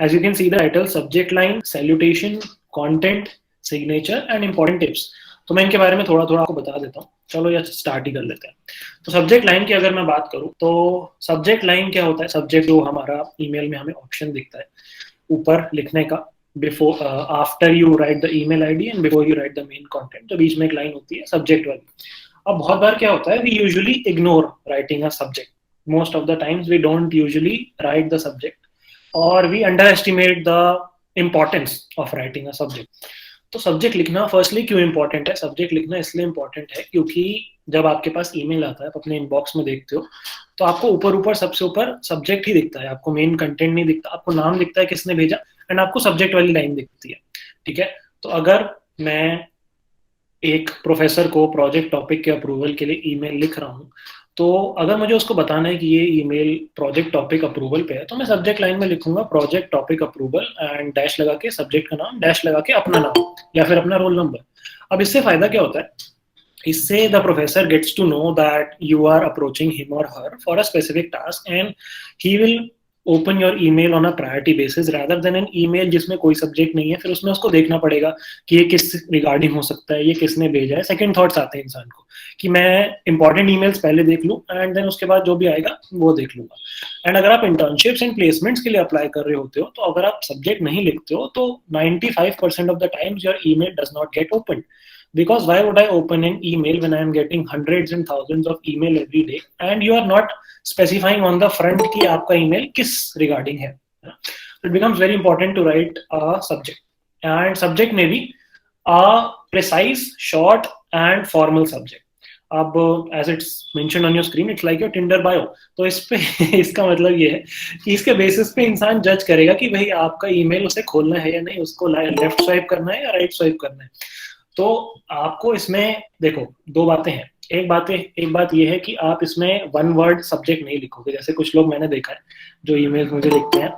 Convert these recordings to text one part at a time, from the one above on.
As you can see the title, subject line, salutation, content, signature and important tips. तो मैं इनके बारे में थोड़ा थोड़ा आपको बता देता हूँ. चलो या स्टार्ट ही कर लेते हैं. तो सब्जेक्ट लाइन की अगर मैं बात करूँ तो सब्जेक्ट लाइन क्या होता है? सब्जेक्ट जो हमारा ईमेल में हमें ऑप्शन दिखता है ऊपर लिखने का, before after you right the email ID and before you right the main content, तो बीच में एक लाइन होती है सब्जेक्ट वाली. अब बहुत बार क्या होता है, we usually ignore writing a subject. Most of the times we don't usually write the subject और we underestimate the importance of writing a subject. तो सब्जेक्ट लिखना फर्स्टली क्यों इंपॉर्टेंट है? सब्जेक्ट लिखना इसलिए इंपॉर्टेंट है क्योंकि जब आपके पास ईमेल आता है, आप अपने इनबॉक्स में देखते हो तो आपको ऊपर ऊपर सबसे ऊपर सब्जेक्ट ही दिखता है, आपको मेन कंटेंट नहीं दिखता. आपको नाम दिखता है किसने भेजा एंड आपको सब्जेक्ट वाली लाइन दिखती है. ठीक है, तो अगर मैं एक प्रोफेसर को प्रोजेक्ट टॉपिक के अप्रूवल के लिए ईमेल लिख रहा हूँ, तो अगर मुझे उसको बताना है कि ये ईमेल प्रोजेक्ट टॉपिक अप्रूवल पे है, तो मैं सब्जेक्ट लाइन में लिखूंगा project topic approval and dash लगा के सब्जेक्ट का नाम, डैश लगा के अपना नाम या फिर अपना रोल नंबर. अब इससे फायदा क्या होता है? इससे the professor gets to know that you are approaching him और her for a specific task and he will open your email on a priority basis rather than an email जिसमें कोई सब्जेक्ट नहीं है. फिर उसमें उसको देखना पड़ेगा कि ये किस रिगार्डिंग हो सकता है, ये किसने भेजा है. सेकंड थॉट्स आते हैं इंसान को कि मैं इंपॉर्टेंट ईमेल्स पहले देख लूं एंड देन उसके बाद जो भी आएगा वो देख लूंगा. एंड अगर आप इंटर्नशिप्स एंड प्लेसमेंट्स के लिए अप्लाई कर रहे होते हो, तो अगर आप सब्जेक्ट नहीं लिखते हो तो 95% of the times your email does not get opened. Because why would I open an email when I am getting hundreds and thousands of email every day and you are not specifying on the front कि आपका email किस regarding है. It becomes very important to write a subject, and subject में भी a precise, short and formal subject. अब as it's mentioned on your screen, it's like your Tinder bio. तो इस पे इसका मतलब ये है कि इसके बेसिस पे इंसान जज करेगा कि भाई आपका ईमेल उसे खोलना है या नहीं, उसको लेफ्ट स्वाइप करना है या राइट स्वाइप करना है. तो आपको इसमें देखो दो बातें हैं. एक बात ये है कि आप इसमें वन वर्ड सब्जेक्ट नहीं लिखोगे. जैसे कुछ लोग मैंने देखा है जो ईमेल मुझे लिखते हैं,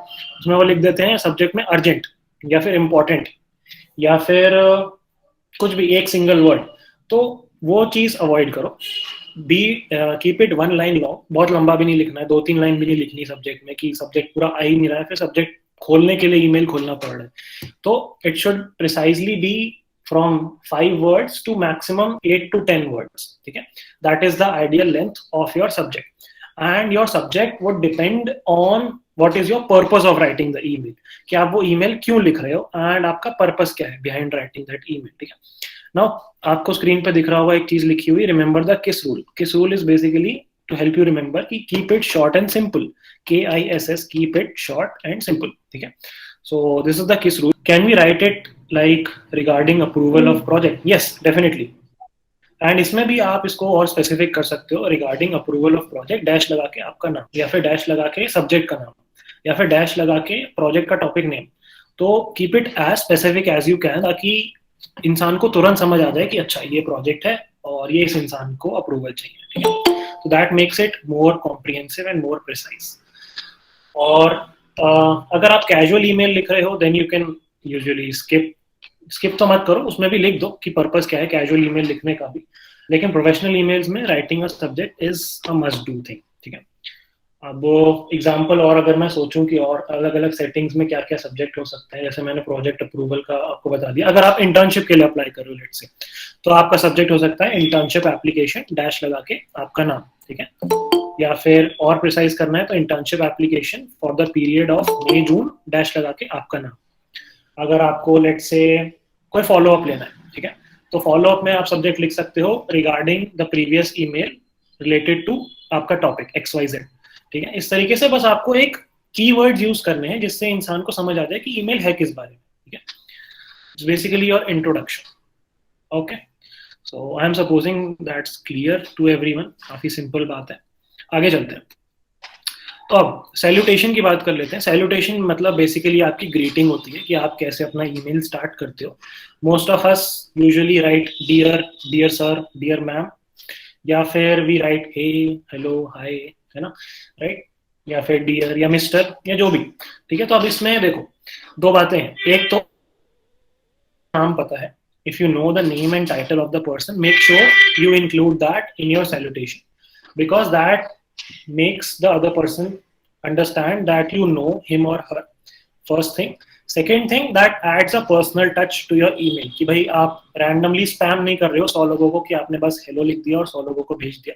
उसमें वो लिख देते हैं सब्जेक्ट में अर्जेंट या फिर इम्पोर्टेंट या फिर कुछ भी एक सिंगल वर्ड. तो वो चीज अवॉइड करो. Be keep it one line long. बहुत लंबा भी नहीं लिखना है, 2-3 लाइन भी नहीं लिखनी सब्जेक्ट में कि सब्जेक्ट पूरा आ ही नहीं रहा है, फिर सब्जेक्ट खोलने के लिए ईमेल खोलना पड़ रहा है. तो it should precisely be from 5 words to maximum 8 to 10 words. ठीक है, that is the ideal length of your subject, and your subject would depend on what is your purpose of writing the email. कि आप वो email क्यों लिख रहे हो and आपका purpose क्या है behind writing that email. ठीक है, now आपको screen पे दिख रहा होगा एक चीज लिखी हुई, remember the KISS rule. KISS rule is basically to help you remember कि keep it short and simple. KISS, keep it short and simple. ठीक है, so this is the KISS rule. Can we write it like regarding approval of project? Yes, definitely. And इसमें भी आप इसको और specific कर सकते हो, regarding approval of project dash लगा के आपका नाम या फिर डैश लगा के सब्जेक्ट का नाम या फिर डैश लगा के प्रोजेक्ट का टॉपिक नेम. तो keep it as specific as you can ताकि इंसान को तुरंत समझ आ जाए कि अच्छा ये प्रोजेक्ट है और ये इस इंसान को अप्रूवल चाहिए. ठीक है, तो that makes it more comprehensive and more precise. और अगर आप कैजुअल ईमेल लिख रहे हो then you can usually skip तो मत करो, उसमें भी लिख दो कि पर्पस क्या है कैजुअल ईमेल लिखने का भी. लेकिन प्रोफेशनल ईमेल्स में writing a subject is a must do thing. ठीक है, अब एग्जांपल और अगर मैं सोचूं कि और अलग अलग सेटिंग्स में क्या क्या सब्जेक्ट हो सकते हैं, जैसे मैंने प्रोजेक्ट अप्रूवल का आपको बता दिया. अगर आप इंटर्नशिप के लिए अप्लाई कर रहे हो लेट्स से, तो आपका सब्जेक्ट हो सकता है इंटर्नशिप एप्लीकेशन डैश लगा के आपका नाम. ठीक है, या फिर और प्रिसाइज करना है तो internship application for the period of May June dash लगा के आपका नाम. अगर आपको लेट से कोई फॉलो अप लेना है, ठीक है, तो फॉलो अप में आप सब्जेक्ट लिख सकते हो regarding the previous email related to आपका टॉपिक XYZ. ठीक है, इस तरीके से बस आपको एक कीवर्ड्स यूज करने हैं जिससे इंसान को समझ आ जाए कि ईमेल है किस बारे में. ठीक है, it's basically your introduction. Okay, so I am supposing that's clear to everyone. काफी सिंपल बात है. आगे चलते हैं. तो अब सैल्यूटेशन की बात कर लेते हैं. सैल्यूटेशन मतलब बेसिकली आपकी ग्रीटिंग होती है कि आप कैसे अपना ईमेल स्टार्ट करते हो. Most of us usually write dear sir, dear ma'am, या फिर we write hey, hello, hi, है ना, राइट, या फिर डियर या मिस्टर या जो भी. ठीक है, तो अब इसमें देखो दो बातें हैं. एक तो नाम पता है, if you know the name and title of the person, make sure you include that in your salutation, because that makes the other person understand that you know him or her. First thing. Second thing, that adds a personal touch to your email, कि भाई आप randomly spam नहीं कर रहे हो 100 लोगों को कि आपने बस हेलो लिख दिया और 100 लोगों को भेज दिया.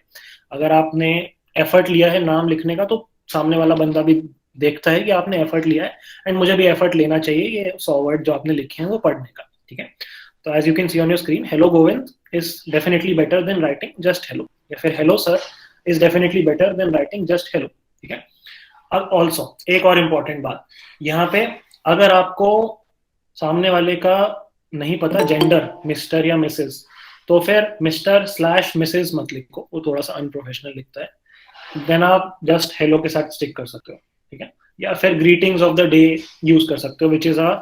अगर आपने एफर्ट लिया है नाम लिखने का, तो सामने वाला बंदा भी देखता है कि आपने एफर्ट लिया है, एंड मुझे भी एफर्ट लेना चाहिए ये 100 वर्ड जो आपने लिखे हैं वो पढ़ने का. ठीक है. तो as you can see on your screen, hello Govind is definitely better than writing just hello, या फिर hello sir is definitely better than writing just hello. ठीक है. अब ऑल्सो एक और इम्पॉर्टेंट बात यहाँ पे, अगर आपको सामने वाले का नहीं पता जेंडर, मिस्टर या मिसेस, तो फिर मिस्टर स्लैश मिसेस मत लिखो, वो थोड़ा सा अनप्रोफेशनल लिखता है. देन आप जस्ट हेलो के साथ स्टिक कर सकते हो. ठीक है. या फिर greetings of the day use कर सकते हो, which is a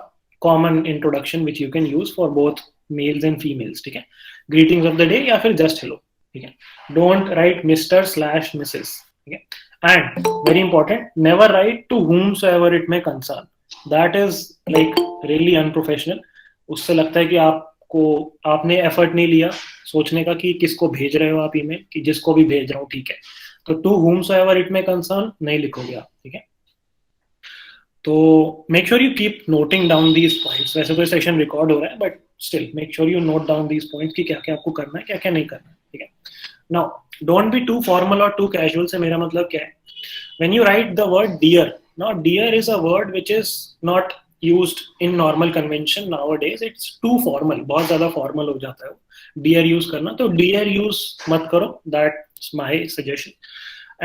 common introduction which you can use for both mails and females. ठीक है. ग्रीटिंग्स ऑफ द डे या फिर जस्ट हेलो. ठीक है. Don't write mister slash Mrs. ठीक है. And very important, never write to whomsoever it may concern. That is like really unprofessional. उससे लगता है कि आपने एफर्ट नहीं लिया सोचने का कि किसको भेज रहे हो आप ईमेल, कि जिसको भी भेज रहा हूँ. ठीक है. तो to whomsoever it may concern नहीं लिखोगे आप. ठीक है. तो make sure you keep noting down these points. वैसे तो सेशन रिकॉर्ड हो रहा है, but still make sure you note down these points कि क्या क्या आपको करना है, क्या क्या नहीं करना है. ठीक है. Now, don't be too formal or too casual. से मेरा मतलब क्या है? When you write the word dear, now dear is a word which is not used in normal convention nowadays. It's too formal. बहुत ज़्यादा formal हो जाता है dear use करना. तो dear use मत करो. That's my suggestion.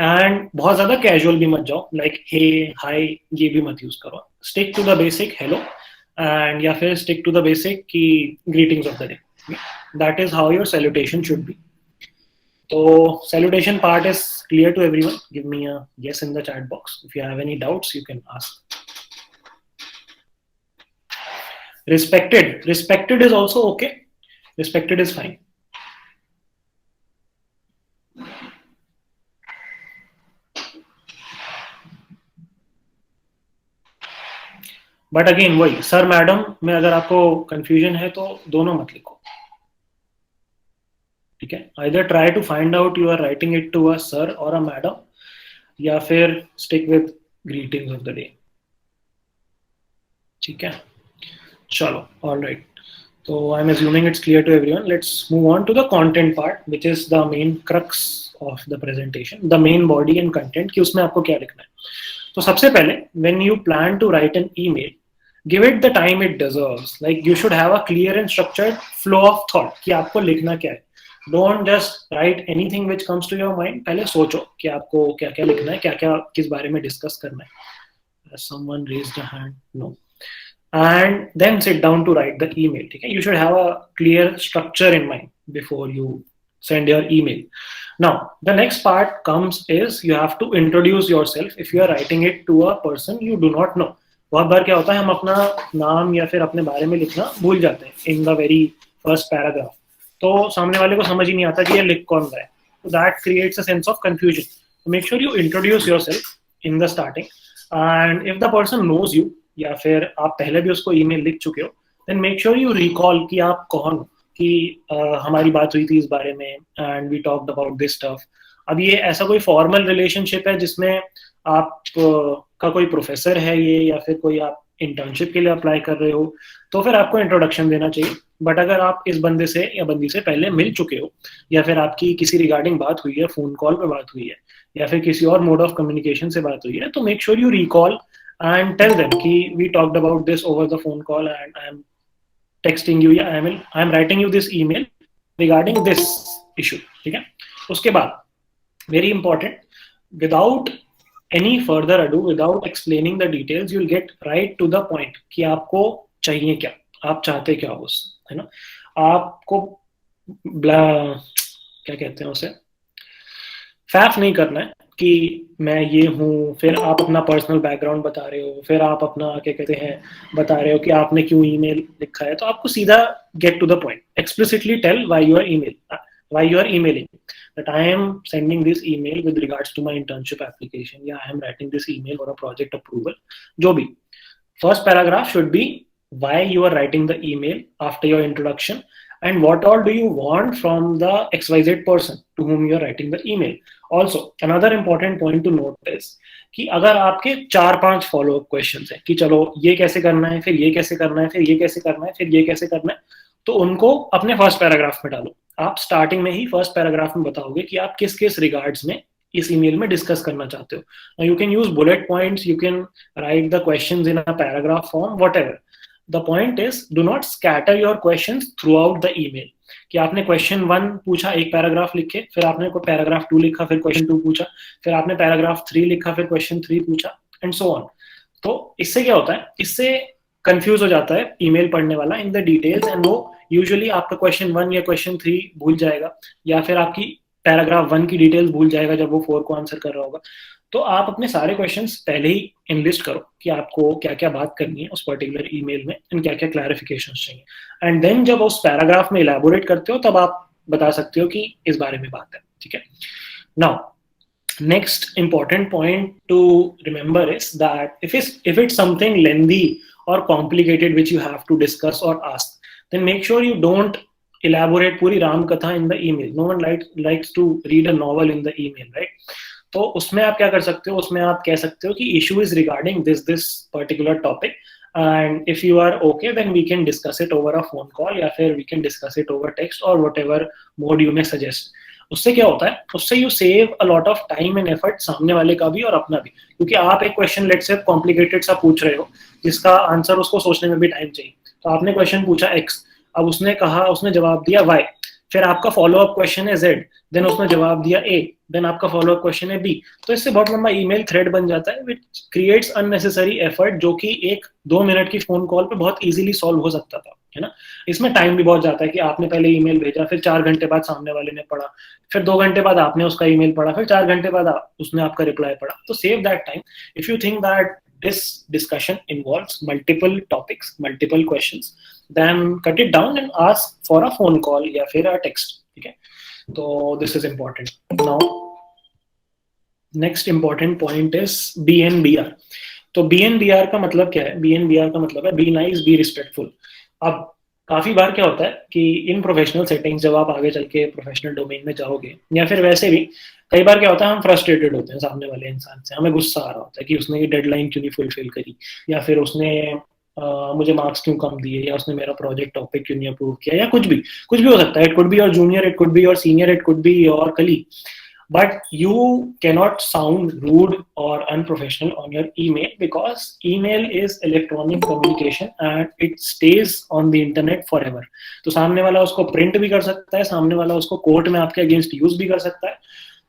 And बहुत ज़्यादा casual भी मत जाओ. Like hey, hi, ये भी मत use करो. Stick to the basic hello, and या फिर stick to the basic की greetings of the day. That is how your salutation should be. So salutation part is clear to everyone. Give me a yes in the chat box. If you have any doubts, you can ask. Respected. Respected is also okay. Respected is fine. But again वही sir madam में अगर आपको confusion है तो दोनों मत लिखो. ठीक है. Either try to find out you are writing it to a sir और अ मैडम, या फिर stick with greetings of the day. ठीक है. चलो, ऑल राइट. तो I am assuming it's clear to everyone. Let's move on to the content part, which is the main crux of the presentation, the main body and content, कि उसमें आपको क्या लिखना है. तो सबसे पहले, when you plan to write an email, give it the time it deserves. Like you should have a clear and structured flow of thought कि आपको लिखना क्या है. Don't just write anything which comes to your mind. पहले सोचो कि आपको क्या क्या लिखना है, क्या क्या किस बारे में डिस्कस करना है. Has someone raised a hand? No. And then sit down to write the email. ठीक है. You should have a clear structure in mind before you send your email. Now, the next part comes is you have to introduce yourself if you are writing it to a person you do not know. बहुत बार क्या होता है, हम अपना नाम या फिर अपने बारे में लिखना भूल जाते हैं in the very first paragraph. तो सामने वाले को समझ ही नहीं आता कि ये लिख कौन रहा है. तो that creates a sense of confusion. Make sure you introduce yourself in the starting, and if the person knows you, या फिर आप पहले भी उसको ईमेल लिख चुके हो, then make sure you recall कि आप कौन हो, कि हमारी बात हुई थी इस बारे में and we talked about this stuff. अब ये ऐसा कोई फॉर्मल रिलेशनशिप है जिसमें आप का कोई प्रोफेसर है ये, या फिर कोई आप इंटर्नशिप के लिए अप्लाई कर रहे हो, तो फिर आपको इंट्रोडक्शन देना चाहिए. बट अगर आप इस बंदे से या बंदी से पहले मिल चुके हो, या फिर आपकी किसी रिगार्डिंग बात हुई है, फोन कॉल पे बात हुई है, या फिर किसी और मोड ऑफ कम्युनिकेशन से बात हुई है, तो make sure you recall and tell them कि we talked about this over the phone call and I am texting you, या I am writing you this email regarding this issue. ठीक है. उसके बाद very important, without any further ado, without explaining the details, you'll get right to the point कि आपको चाहिए क्या, आप चाहते क्या हो, है ना. आपको क्या कहते हैं उसे, फैफ नहीं करना है कि मैं ये हूँ, फिर आप अपना पर्सनल बैकग्राउंड बता रहे हो, फिर आप अपना क्या कहते हैं बता रहे हो कि आपने क्यों ईमेल लिखा है. तो आपको सीधा get to the point, explicitly tell why you are emailing, that I am sending this email with regards to my internship application, या I am writing this email for a project approval. जो भी, first paragraph should be why you are writing the email after your introduction, and what all do you want from the XYZ person to whom you are writing the email. Also, another important point to note is कि अगर आपके 4-5 follow up question है कि चलो ये कैसे करना है, फिर ये कैसे करना है, फिर ये कैसे करना है, फिर ये कैसे करना है, तो उनको अपने फर्स्ट पैराग्राफ में डालो. आप स्टार्टिंग में ही फर्स्ट पैराग्राफ में बताओगे कि आप किस किस रिगार्ड्स में इस ईमेल में डिस्कस करना चाहते हो. You can use bullet points, you can write the questions in a paragraph form, whatever. The point is do not scatter your questions through out the email. कि आपने क्वेश्चन 1 पूछा, एक पैराग्राफ लिखे, फिर आपने पैराग्राफ 2 लिखा, फिर क्वेश्चन 2 पूछा, फिर आपने पैराग्राफ 3 लिखा, फिर क्वेश्चन 3 पूछा, एंड सो ऑन. तो इससे क्या होता है, इससे कंफ्यूज हो जाता है ईमेल पढ़ने वाला इन द डिटेल्स, एंड वो यूजुअली आपका क्वेश्चन 1 या क्वेश्चन 3 भूल जाएगा, या फिर आपकी पैराग्राफ 1 की डिटेल्स भूल जाएगा जब वो 4 को आंसर कर रहा होगा. तो आप अपने सारे क्वेश्चंस पहले ही इनलिस्ट करो कि आपको क्या क्या बात करनी है उस पर्टिकुलर ईमेल में, एंड क्या क्या क्लैरिफिकेशंस चाहिए. एंड देन जब उस पैराग्राफ में इलैबोरेट करते हो तब आप बता सकते हो कि इस बारे में बात है. ठीक है. Now next important point to remember is that if it's something lengthy or complicated which you have to discuss or ask, then make sure you don't elaborate puri ram katha in the email. No one likes to read a novel in the email, right? तो उसमें आप क्या कर सकते हो, उसमें आप कह सकते हो कि issue is regarding this particular topic, and if you are okay then we can discuss it over a phone call, या फिर we can discuss it over text or whatever mode you may suggest. उससे क्या होता है, उससे you save a lot of time and effort, सामने वाले का भी और अपना भी. क्योंकि आप एक क्वेश्चन लेट से कॉम्प्लिकेटेड सा पूछ रहे हो जिसका आंसर उसको सोचने में भी टाइम चाहिए. तो आपने क्वेश्चन पूछा एक्स, अब उसने जवाब दिया वाई, फिर आपका फॉलो अप क्वेश्चन है जेड, देन उसने जवाब दिया ए, देन आपका फॉलो अप क्वेश्चन है बी. तो इससे बहुत लंबा ईमेल थ्रेड बन जाता है विच क्रिएट्स अननेसेसरी एफर्ट, जो कि 1-2 मिनट की फोन कॉल पे बहुत इजीली सॉल्व हो सकता था, है ना. इसमें टाइम भी बहुत जाता है कि आपने पहले ईमेल भेजा, फिर 4 घंटे बाद सामने वाले ने पढ़ा, फिर 2 घंटे बाद आपने उसका ईमेल पढ़ा, फिर 4 घंटे बाद उसने आपका रिप्लाई पढ़ा. तो save that time. If you think that this discussion involves multiple topics, multiple questions, then cut it down and ask for a phone call या फिर a text. ठीक है. तो this is important. Now next important point is BNBR. तो BNBR का मतलब क्या है? BNBR का मतलब है be nice, be respectful. अब काफी बार क्या होता है कि इन प्रोफेशनल सेटिंग्स जब आप आगे चल के प्रोफेशनल डोमेन में जाओगे, या फिर वैसे भी कई बार क्या होता है, हम फ्रस्ट्रेटेड होते हैं सामने वाले इंसान से, हमें गुस्सा आ रहा होता है कि उसने ये डेडलाइन क्यों नहीं फुलफिल करी, या फिर उसने मुझे मार्क्स क्यों कम दिए, या उसने मेरा प्रोजेक्ट टॉपिक क्यों नहीं अप्रूव किया, या कुछ भी हो सकता है. It could be your junior, it could be your senior, it could be your colleague. But you cannot sound rude or unprofessional on your email, because email is electronic communication and it stays on the internet forever. तो सामने वाला उसको print भी कर सकता है, सामने वाला उसको कोर्ट में आपके अगेंस्ट यूज भी कर सकता है,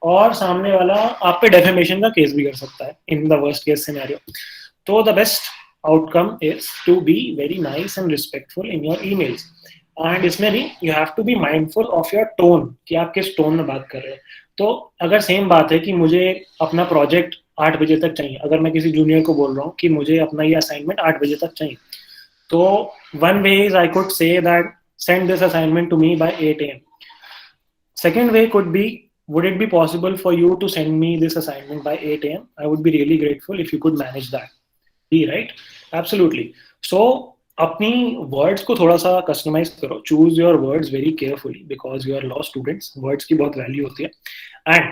और सामने वाला आप पे डेफेमेशन का केस भी कर सकता है in the worst case scenario. तो the best outcome is to be very nice and respectful in your emails. And इसमें भी you have to be mindful of your tone, कि आप किस टोन में बात कर रहे हैं. तो अगर सेम बात है कि मुझे अपना प्रोजेक्ट 8 बजे तक चाहिए, अगर मैं किसी जूनियर को बोल रहा हूँ कि मुझे अपना ये असाइनमेंट 8 बजे तक चाहिए, तो one way is I could say that send this assignment to me by 8 AM. Second way could be, would it be possible for you to send me this assignment by 8 AM? I would be really grateful if you could manage that. Right? Absolutely. So अपनी words को थोड़ा सा customise करो. Choose your words very carefully, because you are law students. Words की बहुत value होती है. And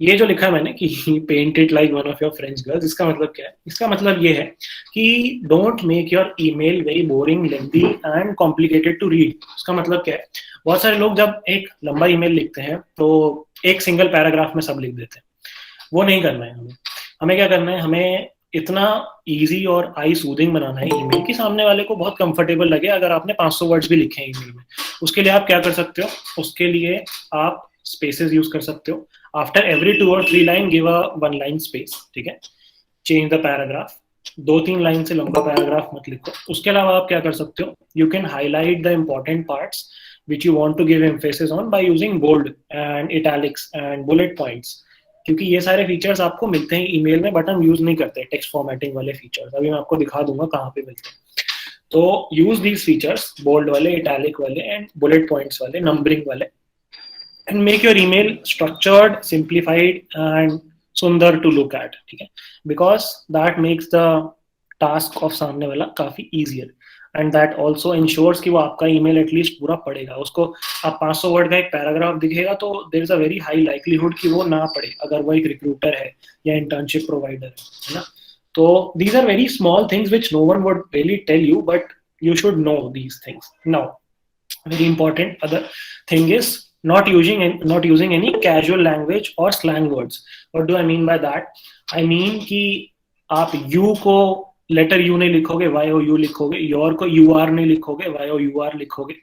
ये जो लिखा है मैंने कि paint it like one of your friends girls, इसका मतलब क्या है? इसका मतलब ये है कि don't make your email very boring, lengthy and complicated to read. इसका मतलब क्या है? बहुत सारे लोग जब एक लंबा ईमेल लिखते हैं तो एक सिंगल पैराग्राफ में सब लिख देते हैं. वो नहीं करना है हमें. हमें क्या करना है? हमें इतना इजी और आई सूदिंग बनाना है ईमेल कि सामने वाले को बहुत कंफर्टेबल लगे. अगर आपने 500 वर्ड्स भी लिखे हैं ईमेल में, उसके लिए आप क्या कर सकते हो? उसके लिए आप स्पेसेस यूज कर सकते हो. After every 2 or 3 line give a 1 line space. ठीक है. Change the paragraph. 2-3 लाइन से लंबा पैराग्राफ मत लिखो. उसके अलावा आप क्या कर सकते हो? You can highlight the important parts which you want to give emphasis on by using bold and italics and bullet points. क्योंकि ये सारे फीचर्स आपको मिलते हैं ईमेल में, बट हम यूज नहीं करते टेक्स्ट फॉर्मेटिंग वाले फीचर्स. अभी मैं आपको दिखा दूंगा कहाँ पे मिलते हैं. तो यूज दीज फीचर्स, बोल्ड वाले, इटैलिक वाले एंड बुलेट पॉइंट्स वाले, नंबरिंग वाले, and make your email structured, simplified and सुंदर टू लुक एट. ठीक है. Because that makes the task of सामने वाला काफी easier, and that also ensures कि वो आपका ईमेल एटलीस्ट पूरा पढ़ेगा। उसको आप 500 वर्ड का एक पैराग्राफ दिखेगा तो there is a very high likelihood कि वो ना पढ़े, अगर वो एक रिक्रूटर है या इंटर्नशिप प्रोवाइडर है ना। तो these are very small things which no one would really tell you, but you should know these things. Now, very important other thing is not using any casual language or slang words. What do I mean by that? I mean कि आप you को letter you नहीं लिखोगे, Y O you लिखोगे, your को you are नहीं लिखोगे, Y O you are लिखोगे,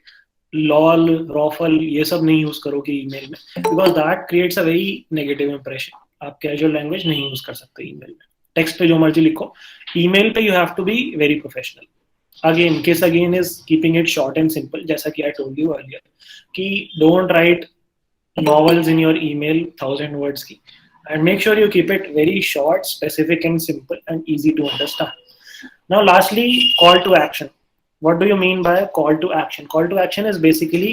लॉल रॉफल ये सब नहीं यूज करोगे ईमेल में, because that creates a very negative impression. आप कैजुअल लैंग्वेज नहीं यूज कर सकते ईमेल में। टेक्स्ट पे जो मर्जी लिखो, ईमेल पे you have to be very professional. Again case again is keeping it short and simple, जैसा कि आई टोल्ड यू अर्लियर कि don't write novels in your email 1000 words की, and make sure you keep it very short, specific and simple and easy to understand. Now lastly, call to action. What do you mean by call to action? Call to action is basically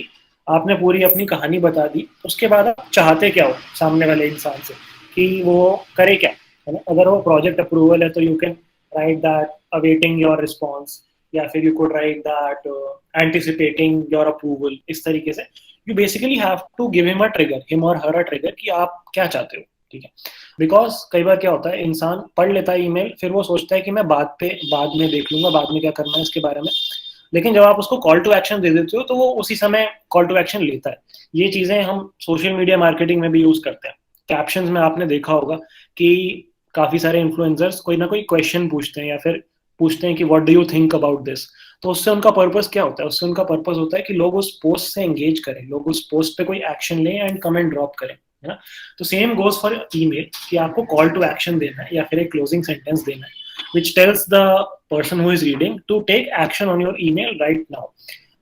आपने पूरी अपनी कहानी बता दी, उसके बाद आप चाहते क्या हो सामने वाले इंसान से कि वो करे क्या, है ना। अगर वो प्रोजेक्ट अप्रूवल है तो you can write that awaiting your response, या फिर you could write that anticipating your approval. इस तरीके से you basically have to give him a trigger, him or her a trigger कि आप क्या चाहते हो, ठीक है। बिकॉज कई बार क्या होता है, इंसान पढ़ लेता है ईमेल, फिर वो सोचता है कि मैं बाद में देख लूंगा, बाद में क्या करना है इसके बारे में। लेकिन जब आप उसको कॉल टू एक्शन दे देते हो तो वो उसी समय कॉल टू एक्शन लेता है। ये चीजें हम सोशल मीडिया मार्केटिंग में भी यूज करते हैं। कैप्शंस में आपने देखा होगा कि काफी सारे इन्फ्लुएंसर्स कोई ना कोई क्वेश्चन पूछते हैं या फिर पूछते हैं कि what do you think about this. तो उससे उनका पर्पस क्या होता है, उससे उनका पर्पस होता है कि लोग उस पोस्ट से एंगेज करें, लोग उस पोस्ट पे कोई एक्शन लें एंड कमेंट ड्रॉप करें, है ना। तो सेम गोज फॉर ईमेल कि आपको कॉल टू एक्शन देना है या फिर एक क्लोजिंग सेंटेंस देना है which tells the person who is reading to take action on your email right now.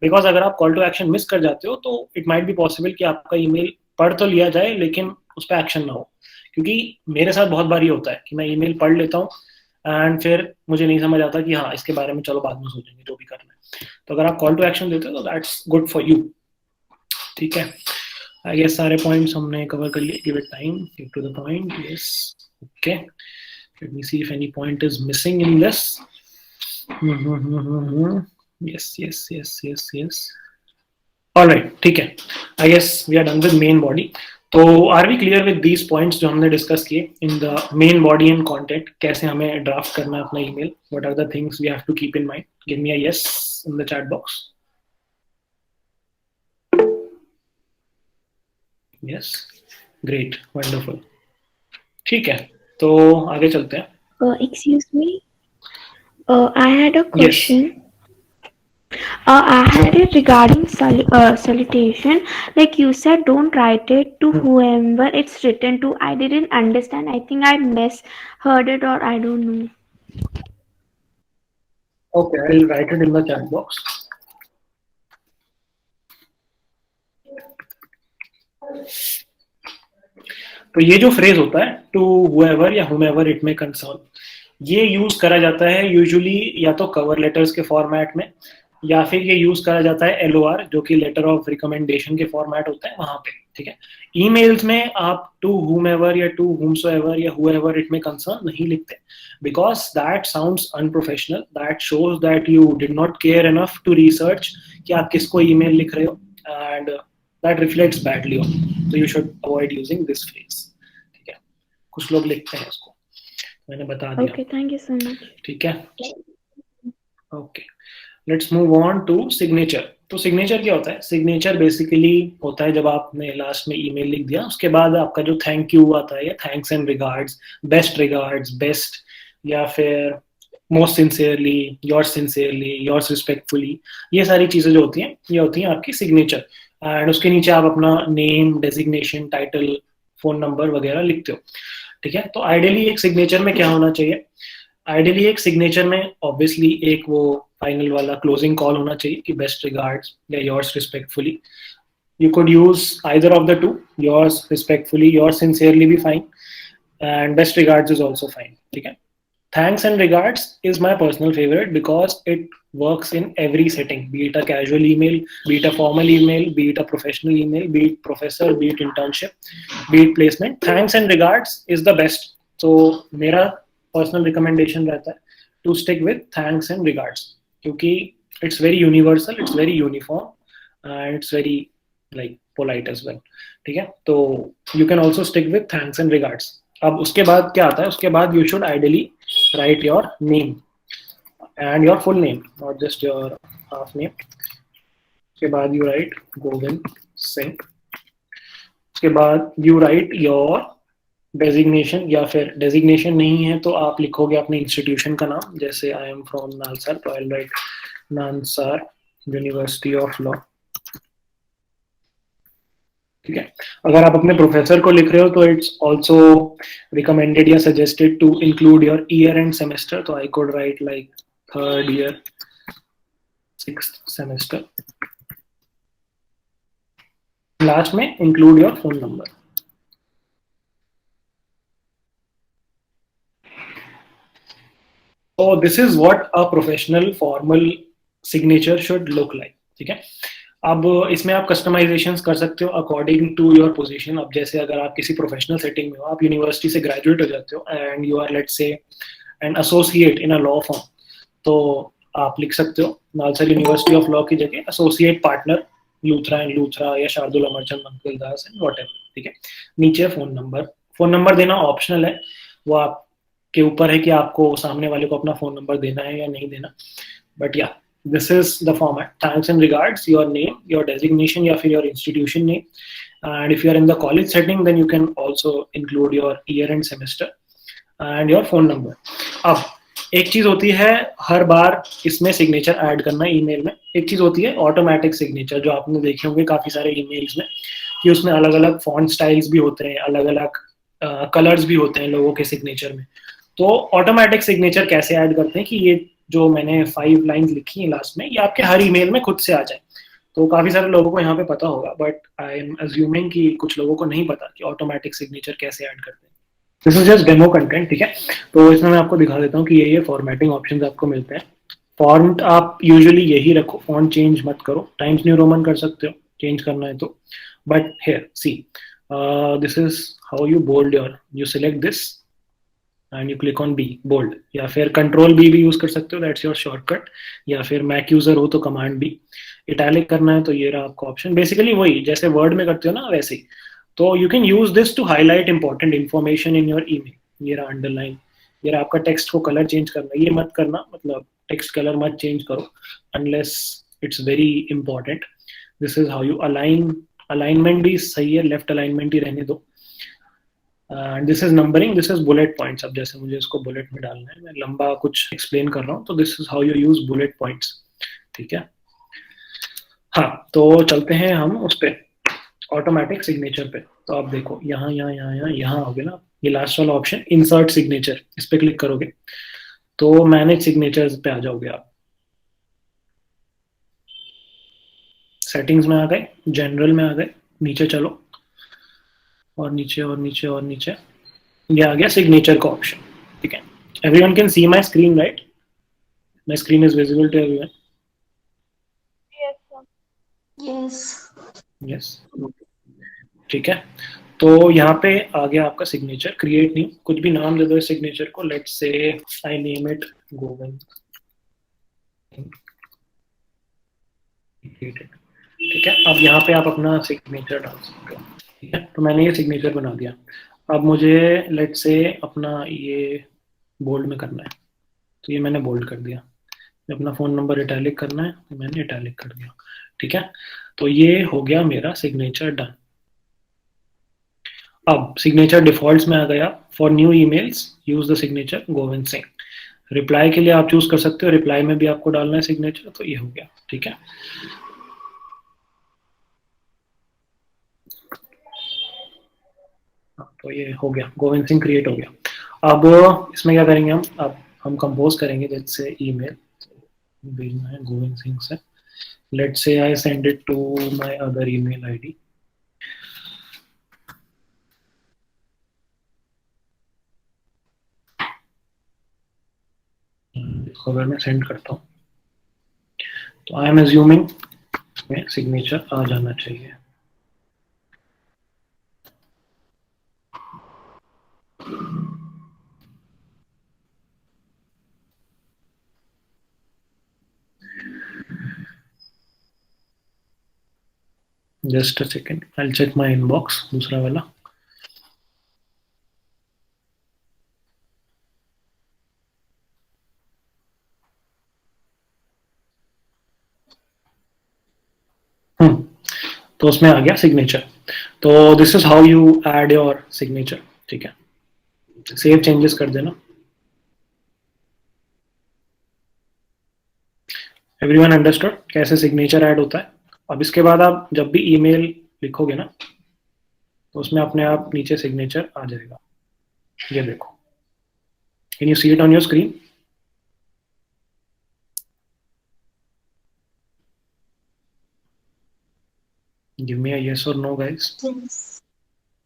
Because अगर आप कॉल टू एक्शन मिस कर जाते हो तो इट माइट बी पॉसिबल कि आपका ईमेल पढ़ तो लिया जाए लेकिन उस पर एक्शन ना हो। क्योंकि मेरे साथ बहुत बार ये होता है कि मैं ईमेल पढ़ लेता हूँ एंड फिर मुझे नहीं समझ आता कि हाँ इसके बारे में चलो बाद में सोचेंगे जो भी करना है। तो अगर आप कॉल टू एक्शन देते हो तो दैट्स गुड फॉर यू, ठीक है। आई गेस सारे पॉइंट्स हमने कवर कर लिए। Give it time, give to the point. Yes, okay, let me see if any point is missing in this. Yes yes yes yes yes, alright, ठीक है। I guess we are done with main body. तो are we clear with these points जो हमने discuss किए in the main body and content, कैसे हमें draft करना है अपना email, what are the things we have to keep in mind? Give me a yes in the chat box. Yes, great, wonderful, ठीक है। तो आगे चलते हैं। Excuse me, I had a Yes. question. I had it regarding salutation. Like you said, don't write it to whoever it's written to. I didn't understand. I think I misheard it, or I don't know. Okay, I'll write it in the chat box. तो ये जो phrase होता है to whoever या हुमेवर it may concern, ये use करा जाता है यूजुअली या तो कवर लेटर्स के फॉर्मेट में, या फिर ये यूज करा जाता है एलओआर जो कि लेटर ऑफ रिकमेंडेशन के फॉर्मेट होता है वहां पे, ठीक है। ईमेल्स में आप टू हुमेवर या टू हुमसोएवर या हुएवर इट मे कंसर्न नहीं लिखते, because that sounds unprofessional, that shows that you did not care enough to research कि आप किसको ईमेल लिख रहे हो, and that reflects badly on, तो you should avoid using this phrase, ठीक है। कुछ लोग लिखते हैं उसको, मैंने बता दिया। Okay, thank you so much. ठीक है, okay, let's move on to signature. तो सिग्नेचर क्या होता है? सिग्नेचर बेसिकली होता है जब आपने लास्ट में ईमेल लिख दिया उसके बाद आपका जो थैंक यू आता है या थैंक्स एंड रिगार्ड्स, बेस्ट, या फिर मोस्ट सिंसियरली, योर्स रिस्पेक्टफुली, ये सारी चीजें जो होती हैं ये होती हैं आपकी सिग्नेचर। एंड उसके नीचे आप अपना name, designation, title, phone number वगैरह लिखते हो, ठीक है। तो आइडियली एक सिग्नेचर में क्या होना चाहिए? आइडियली एक सिग्नेचर में ऑब्वियसली एक वो फाइनल वाला क्लोजिंग कॉल होना चाहिए कि बेस्ट रिगार्ड्स या yours respectfully. You could use either of the two, yours respectfully, yours sincerely भी fine, and best regards is also fine, ठीक है। Thanks and regards is my personal favorite because it works in every setting, be it a casual email, be it a formal email, be it a professional email, be it professor, be it internship, be it placement. Thanks and regards is the best. So मेरा personal recommendation रहता है to stick with thanks and regards, क्योंकि it's very universal, it's very uniform and it's very like polite as well, ठीक है। तो you can also stick with thanks and regards. अब उसके बाद क्या आता है, उसके बाद you should ideally write your name and your full name, not just your half name. उसके बाद यू राइट गोविंद सिंह। उसके बाद यू राइट योर डेजिग्नेशन, या फिर डेजिग्नेशन नहीं है तो आप लिखोगे अपने इंस्टीट्यूशन का नाम, जैसे आई एम फ्रॉम नालसर, तो I write NALSAR University of Law, ठीक है। अगर आप अपने प्रोफेसर को लिख रहे हो तो इट्स ऑल्सो रिकमेंडेड या suggested to include your year and semester, तो I could write like third year 6th semester. Last में इंक्लूड योर फोन नंबर। तो this is what a professional formal signature should look like, ठीक है। अब इसमें आप customization कर सकते हो अकॉर्डिंग टू योर पोजीशन। अब जैसे अगर आप किसी प्रोफेशनल सेटिंग में हो, आप यूनिवर्सिटी से ग्रेजुएट हो जाते हो and you are let's say an associate in a law firm, तो आप लिख सकते हो नालसर यूनिवर्सिटी ऑफ लॉ की जगह associate partner Luthra and Luthra या Shardul Amarchand Mangaldas and whatever, ठीक है। नीचे फोन नंबर, फोन नंबर देना ऑप्शनल है, वो आपके ऊपर है कि आपको सामने वाले को अपना फोन नंबर देना है या नहीं देना, बट या this is the format. Thanks and regards, your name, your designation या फिर your institution name, and if you are in the college setting then you can also include your year and semester and your phone number. अब एक चीज होती है हर बार इसमें signature add करना email में, एक चीज होती है ऑटोमेटिक सिग्नेचर, जो आपने देखे होंगे काफी सारे ईमेल्स में कि उसमें अलग अलग फॉन्ट स्टाइल्स भी होते हैं, अलग अलग कलर्स भी होते हैं लोगों के सिग्नेचर में। तो ऑटोमेटिक सिग्नेचर कैसे ऐड करते हैं कि ये जो मैंने 5 लाइंस लिखी हैं लास्ट में, ये आपके हर ईमेल में खुद से आ जाए। तो काफी सारे लोगों को यहाँ पे पता होगा, बट आई एम अज्यूमिंग कि कुछ लोगों को नहीं पता कि ऑटोमेटिक सिग्नेचर कैसे ऐड करते हैं। This is just demo content, ठीक है। तो इसमें मैं आपको दिखा देता हूँ कि ये फॉर्मेटिंग ऑप्शंस आपको मिलते हैं। फॉन्ट आप यूजुअली यही रखो, फॉन्ट चेंज मत करो, टाइम्स न्यू रोमन कर सकते हो चेंज करना है तो, but here see this is how you bold your, you select this and you click on B bold, या फिर कंट्रोल बी भी यूज कर सकते हो, दैट्स योर शॉर्टकट, या फिर मैक यूजर हो तो कमांड बी। इटैलिक करना है तो ये रहा आपका ऑप्शन, बेसिकली वही जैसे वर्ड में करते हो ना वैसे ही। तो you can use this to highlight important information in your email. ये रहा अंडरलाइन, ये रहा आपका टेक्स्ट को कलर चेंज करना, ये मत करना, मतलब टेक्स्ट कलर मत चेंज करो unless it's very important. This is how you align, alignment भी सही है, लेफ्ट अलाइनमेंट ही रहने दो। And this is numbering, this is bullet points. अब जैसे मुझे इसको बुलेट में डालना है, मैं लंबा कुछ एक्सप्लेन कर रहा हूँ, तो this is how you use bullet points, ठीक है। हाँ, तो चलते हैं हम उस पे ऑटोमेटिक सिग्नेचर पे। तो आप देखो यहाँ यहाँ यहाँ यहाँ यहाँ हो गया ना, ये लास्ट वाला ऑप्शन इंसर्ट सिग्नेचर, इस पे क्लिक करोगे तो मैनेज सिग्नेचर्स पे आ जाओगे आप। सेटिंग्स में आ गए, जनरल में आ गए, नीचे चलो और नीचे और नीचे और नीचे, ये आ गया सिग्नेचर का ऑप्शन, ठीक है। Everyone can see my screen right? My screen is visible to everyone? Yes. Yes, ठीक है। तो यहाँ पे आ गया आपका सिग्नेचर, क्रिएट न्यू, कुछ भी नाम दे दो इस सिग्नेचर को, let's say I name it Govind, ठीक है। अब यहाँ पे आप अपना सिग्नेचर डाल सकते हो, ठीक है। तो मैंने ये सिग्नेचर बना दिया। अब मुझे लेट्स से अपना ये बोल्ड में करना है, तो ये मैंने बोल्ड कर दिया। अपना फोन नंबर इटैलिक करना है, तो मैंने इटैलिक कर दिया, ठीक है। तो ये हो गया मेरा सिग्नेचर डन। अब सिग्नेचर डिफॉल्ट्स में आ गया, for new emails use the signature Govind Singh. Reply के लिए आप चूज कर सकते हो, रिप्लाई में भी आपको डालना है सिग्नेचर, तो ये हो गया, ठीक है। तो ये हो गया, गोविंद सिंह क्रिएट हो गया। अब इसमें क्या करेंगे हम, अब हम कंपोज करेंगे, जैसे ईमेल भेजना है गोविंद सिंह से, let's say I send it to my other email ID. इसको अगर मैं सेंड करता हूँ तो आई एम एज्यूमिंग में सिग्नेचर आ जाना चाहिए। Just a second, I check my inbox, दूसरा वाला। तो उसमें आ गया सिग्नेचर। तो this is how you add your signature. ठीक है, सेव चेंजेस कर देना। एवरीवन अंडरस्टूड कैसे सिग्नेचर ऐड होता है? अब इसके बाद आप जब भी ईमेल लिखोगे ना, तो उसमें अपने आप नीचे सिग्नेचर आ जाएगा। ये देखो, can you see it on your screen? Give me a yes और no guys.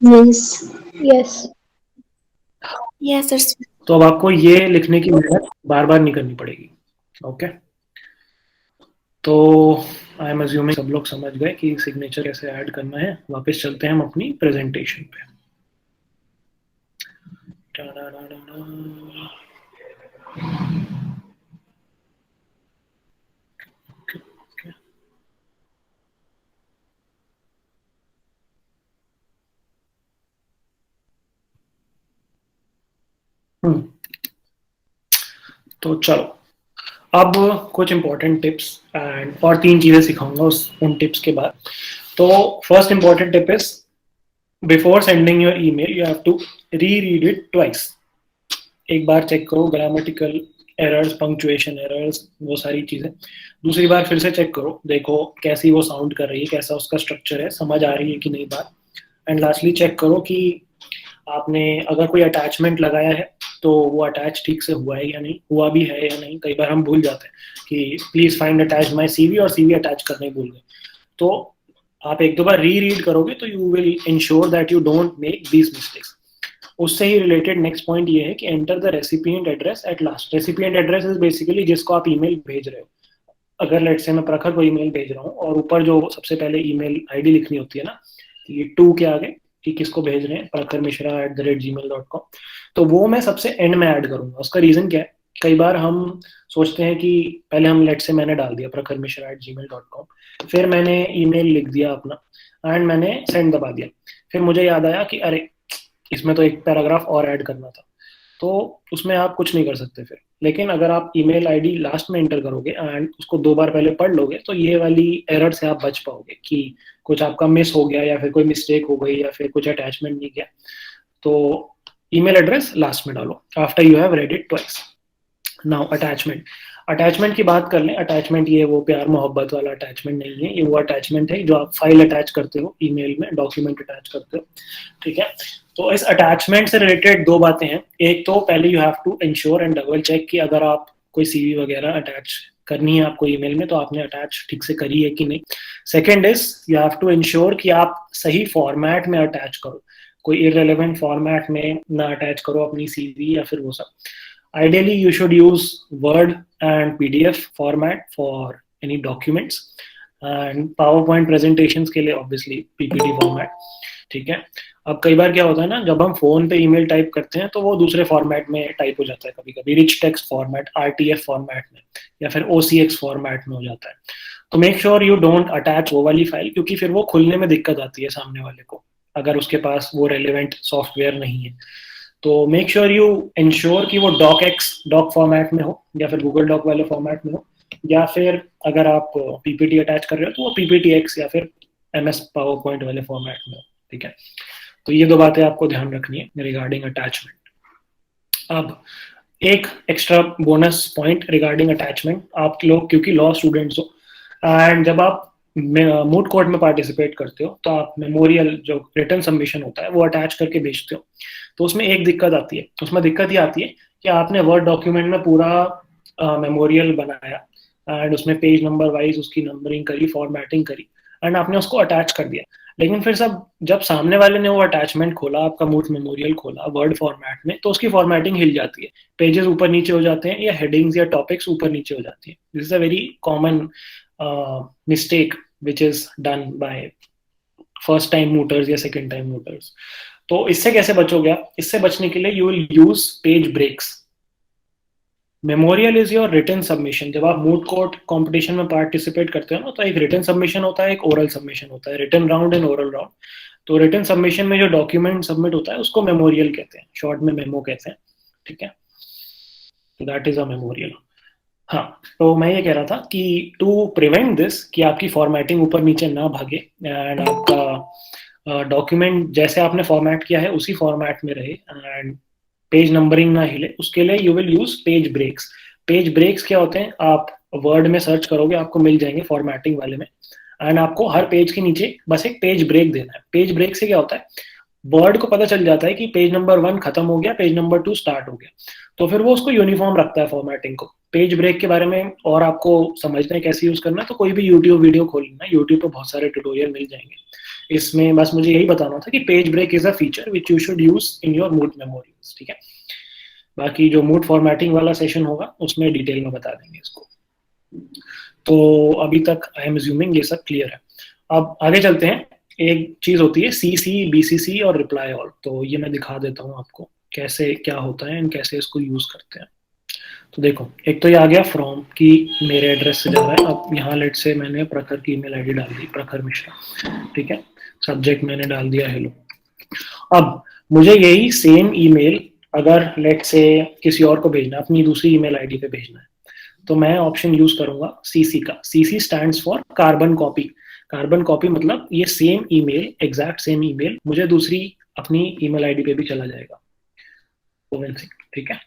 Yes. Yes. Yes, sir. तो अब आपको ये लिखने की मेहनत बार बार नहीं करनी पड़ेगी। ओके, तो आई एम अज्यूमिंग सब लोग समझ गए कि सिग्नेचर कैसे ऐड करना है। वापस चलते हैं हम अपनी प्रेजेंटेशन पे। तो चलो, अब कुछ इंपॉर्टेंट टिप्स एंड और 3 चीजें सिखाऊंगा उन टिप्स के बाद। तो first important tip is, before sending your email you have to reread it twice. एक बार चेक करो ग्रामेटिकल एरर्स, पंक्चुएशन एरर्स, वो सारी चीजें। दूसरी बार फिर से चेक करो, देखो कैसी वो साउंड कर रही है, कैसा उसका स्ट्रक्चर है, समझ आ रही है कि नहीं बात। एंड लास्टली चेक करो कि आपने अगर कोई अटैचमेंट लगाया है तो वो अटैच ठीक से हुआ है या नहीं, हुआ भी है या नहीं। कई बार हम भूल जाते हैं कि please find attach my CV, और सीवी अटैच करने भूल गए। तो आप एक दो बार री रीड करोगे तो you will ensure that you don't make these mistakes. उससे ही रिलेटेड नेक्स्ट पॉइंट ये है कि enter the recipient address at last. Recipient address is basically जिसको आप ईमेल भेज रहे हो। अगर लेट से मैं प्रखर को ईमेल भेज रहा हूँ और ऊपर जो सबसे पहले ईमेल आईडी लिखनी होती है ना, कि 2 के आगे कि किसको भेज रहे हैं, prakhar.mishra@gmail.com, तो वो मैं सबसे एंड में ऐड करूंगा। उसका रीजन क्या है, कई बार हम सोचते हैं कि पहले हम लेट से मैंने डाल दिया prakhar.mishra@gmail.com, फिर मैंने ईमेल लिख दिया अपना एंड मैंने सेंड दबा दिया। फिर मुझे याद आया कि अरे इसमें तो एक पैराग्राफ और ऐड करना था, तो उसमें आप कुछ नहीं कर सकते फिर। लेकिन अगर आप ईमेल आईडी लास्ट में एंटर करोगे एंड उसको 2 बार पहले पढ़ लोगे तो ये वाली एरर से आप बच पाओगे कि कुछ आपका मिस हो गया या फिर कोई मिस्टेक हो गई या फिर कुछ अटैचमेंट नहीं गया। तो ईमेल एड्रेस लास्ट में डालो after you have read it twice. Now attachment, attachment की बात कर लें। अटैचमेंट ये वो प्यार मोहब्बत वाला अटैचमेंट नहीं है, ये वो अटैचमेंट है जो आप फाइल अटैच करते हो ईमेल में, डॉक्यूमेंट अटैच करते हो। ठीक है, तो इस अटैचमेंट से रिलेटेड 2 बातें हैं। एक तो पहले you have to ensure and double check कि अगर आप कोई सीवी वगैरह अटैच करनी है आपको ईमेल में तो आपने अटैच ठीक से करी है कि नहीं। Second is you have to ensure कि आप सही फॉर्मेट में अटैच करो, कोई इररेलेवेंट फॉर्मेट में ना अटैच करो अपनी सीवी या फिर वो सब। Ideally, you should use Word and PDF format for any documents, and PowerPoint presentations के लिए obviously PPT format। ठीक है, अब कई बार क्या होता है ना, जब हम फोन पे ईमेल टाइप करते हैं तो वो दूसरे फॉर्मेट में टाइप हो जाता है, कभी कभी rich text format RTF format में या फिर OCX फॉर्मेट में हो जाता है। तो make sure you don't attach वो वाली फाइल, क्योंकि फिर वो खुलने में दिक्कत आती है सामने वाले को अगर उसके पास वो रेलिवेंट सॉफ्टवेयर नहीं है। तो मेक श्योर यू इंश्योर कि वो डॉक फॉर्मेट में हो या फिर गूगल डॉक वाले फॉर्मेट में हो, या फिर अगर आप पीपीटी अटैच कर रहे हो तो वो PPTX या फिर MS पावर वाले फॉर्मेट में हो। ठीक है, तो ये 2 बातें आपको ध्यान रखनी है रिगार्डिंग अटैचमेंट। अब एक extra bonus point regarding attachment, आप लोग क्योंकि लॉ स्टूडेंट्स हो एंड जब आप मूड कोर्ट में पार्टिसिपेट करते हो तो आप मेमोरियल जो रिटर्न सबमिशन होता है वो अटैच करके भेजते हो। तो उसमें एक दिक्कत आती है, उसमें दिक्कत ही आती है कि आपने वर्ड डॉक्यूमेंट में पूरा मेमोरियल बनाया एंड उसमें पेज नंबर वाइज उसकी नंबरिंग करी, फॉर्मेटिंग करी एंड आपने उसको अटैच कर दिया। लेकिन फिर जब सामने वाले ने वो अटैचमेंट खोला, आपका मूड मेमोरियल खोला वर्ड फॉर्मेट में, तो उसकी फॉर्मेटिंग हिल जाती है, पेजेस ऊपर नीचे हो जाते हैं या हेडिंग्स या टॉपिक्स ऊपर नीचे हो जाती है। This is a very common mistake which is done by first time mooters या सेकेंड टाइम मूटर्स। तो इससे कैसे बचोगे आप? इससे बचने के लिए you will use page breaks. Memorial is your written submission. जब आप मूड कोर्ट कंपटीशन में पार्टिसिपेट करते हो ना, तो एक रिटन सबमिशन होता है, एक ओरल सबमिशन होता है, written round and oral round. तो रिटन सबमिशन में जो डॉक्यूमेंट सबमिट होता है उसको मेमोरियल कहते हैं, शॉर्ट में मेमो कहते हैं, ठीक है। तो दैट इज अ मेमोरियल। हाँ, तो मैं ये कह रहा था कि टू प्रिवेंट दिस, कि आपकी फॉर्मेटिंग ऊपर नीचे ना भागे एंड आपका डॉक्यूमेंट जैसे आपने फॉर्मेट किया है उसी फॉर्मेट में रहे एंड पेज नंबरिंग ना हिले, उसके लिए you will use page breaks. Page breaks क्या होते हैं, आप वर्ड में सर्च करोगे आपको मिल जाएंगे फॉर्मेटिंग वाले में, एंड आपको हर पेज के नीचे बस एक पेज ब्रेक देना है। पेज ब्रेक से क्या होता है, वर्ड को पता चल जाता है कि पेज नंबर 1 खत्म हो गया, पेज नंबर 2 स्टार्ट हो गया, तो फिर वो उसको यूनिफॉर्म रखता है फॉर्मेटिंग को। पेज ब्रेक के बारे में और आपको समझना है कैसे यूज करना है, तो कोई भी यूट्यूब वीडियो खोल लेना, यूट्यूब पे बहुत सारे ट्यूटोरियल मिल जाएंगे। इसमें बस मुझे यही बताना था कि page break is a feature which you should use in your moot memorials, ठीक है। बाकी जो मूड फॉर्मेटिंग वाला सेशन होगा उसमें डिटेल में बता देंगे इसको। तो अभी तक आई एम अज्यूमिंग ये सब क्लियर है। अब आगे चलते हैं। एक चीज होती है सीसी, बीसीसी और रिप्लाई ऑल। तो ये मैं दिखा देता हूँ आपको कैसे क्या होता है एंड कैसे इसको यूज करते हैं। तो देखो, एक तो ये आ गया फ्रॉम की मेरे एड्रेस से जा रहा है। अब यहाँ लेट से मैंने प्रखर की ईमेल आईडी डाल दी, प्रखर मिश्रा, ठीक है। सब्जेक्ट मैंने डाल दिया हेलो। अब मुझे यही सेम ईमेल अगर लेट से किसी और को भेजना, अपनी दूसरी ईमेल आईडी पे भेजना है, तो मैं ऑप्शन यूज करूंगा सीसी का। CC stands for carbon copy. Carbon copy मतलब ये same email, exact same email मुझे दूसरी अपनी ईमेल आईडी पे भी चला जाएगा, ठीक है।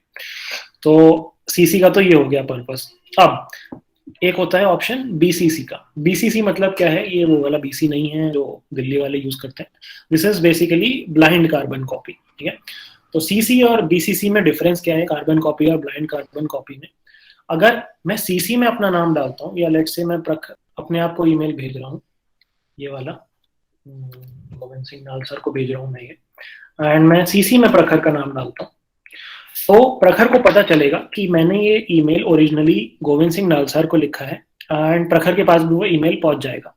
तो सीसी का तो ये हो गया पर्पस। अब एक होता है ऑप्शन बीसीसी का। बीसीसी मतलब क्या है, ये वो वाला बीसी नहीं है जो दिल्ली वाले यूज करते हैं। This is basically blind carbon copy, ठीक है। तो सीसी और बीसीसी में डिफरेंस क्या है, कार्बन कॉपी और ब्लाइंड कार्बन कॉपी में? अगर मैं सीसी में अपना नाम डालता हूँ, या लेट से मैं अपने आप को ईमेल भेज रहा हूँ, ये वाला गोविंद सिंह नाल सर को भेज रहा हूँ मैं ये, एंड मैं सीसी में प्रखर का नाम डालता हूँ, तो प्रखर को पता चलेगा कि मैंने ये ईमेल ओरिजिनली गोविंद सिंह नाल सर को लिखा है एंड प्रखर के पास भी वो ईमेल पहुंच जाएगा।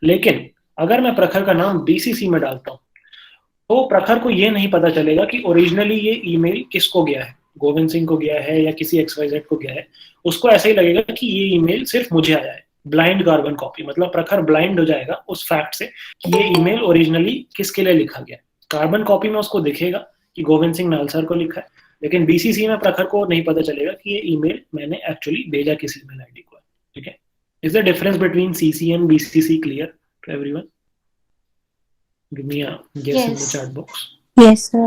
लेकिन अगर मैं प्रखर का नाम बीसीसी में डालता हूँ, तो प्रखर को ये नहीं पता चलेगा कि ओरिजिनली ये ईमेल किसको गया है, गोविंद सिंह को गया है या किसी XYZ को गया है। उसको ऐसा ही लगेगा कि ये ईमेल सिर्फ मुझे आया है। ब्लाइंड कार्बन कॉपी मतलब प्रखर ब्लाइंड हो जाएगा उस फैक्ट से कि ये ईमेल ओरिजिनली किसके लिए लिखा गया है। कार्बन कॉपी में उसको दिखेगा कि गोविंद सिंह नालसर को लिखा है, लेकिन बीसीसी में प्रखर को नहीं पता चलेगा कि ये ईमेल मैंने एक्चुअली भेजा किस ईमेल आईडी को है, ठीक है। Is the difference between CC and BCC clear to everyone? Give me a guess in the Yes. chat box. Yes, sir.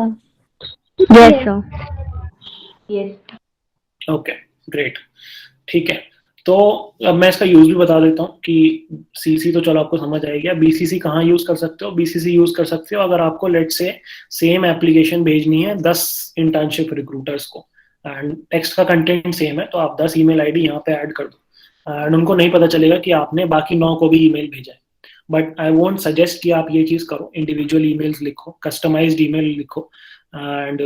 Yes, sir. Yes. Okay, great, ठीक है। तो अब मैं इसका यूज भी बता देता हूँ कि सीसी तो चलो आपको समझ आ गया। बीसीसी कहाँ यूज कर सकते हो? बीसीसी यूज कर सकते हो अगर आपको लेट से सेम एप्लीकेशन भेजनी है 10 इंटर्नशिप रिक्रूटर्स को, एंड टेक्स्ट का कंटेंट सेम है, तो आप 10 ईमेल आईडी यहाँ पे ऐड कर दो एंड उनको नहीं पता चलेगा कि आपने बाकी 9 को भी ईमेल भेजा है। बट आई वोंट सजेस्ट कि आप ये चीज करो, इंडिविजुअल ईमेल्स लिखो, कस्टमाइज्ड ईमेल लिखो, and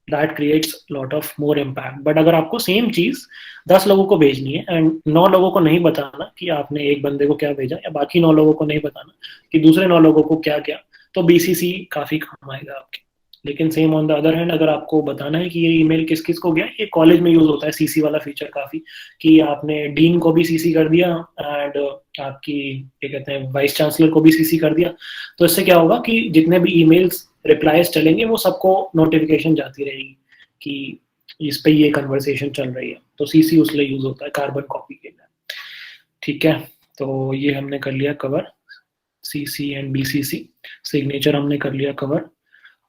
that creates lot of more impact. But अगर आपको सेम चीज 10 लोगों को भेजनी है एंड 9 लोगों को नहीं बताना कि आपने एक बंदे को क्या भेजा, या बाकी 9 लोगों को नहीं बताना कि दूसरे 9 लोगों को क्या क्या, तो बीसीसी काफी काम आएगा आपके। लेकिन same on the other hand अगर आपको बताना है कि ये ईमेल किस किस को गया, ये कॉलेज में यूज होता है सीसी वाला फीचर काफी, कि आपने डीन को भी सीसी कर दिया एंड आपकी क्या कहते हैं वाइस चांसलर को भी सीसी कर दिया, तो इससे क्या होगा कि जितने भी ईमेल्स रिप्लाईज चलेंगे वो सबको नोटिफिकेशन जाती रहेगी कि इस पे ये कन्वर्सेशन चल रही है। तो सीसी उसलिए यूज होता है कार्बन कॉपी के लिए, ठीक है। तो ये हमने कर लिया cover, CC and BCC. Signature हमने कर लिया कवर।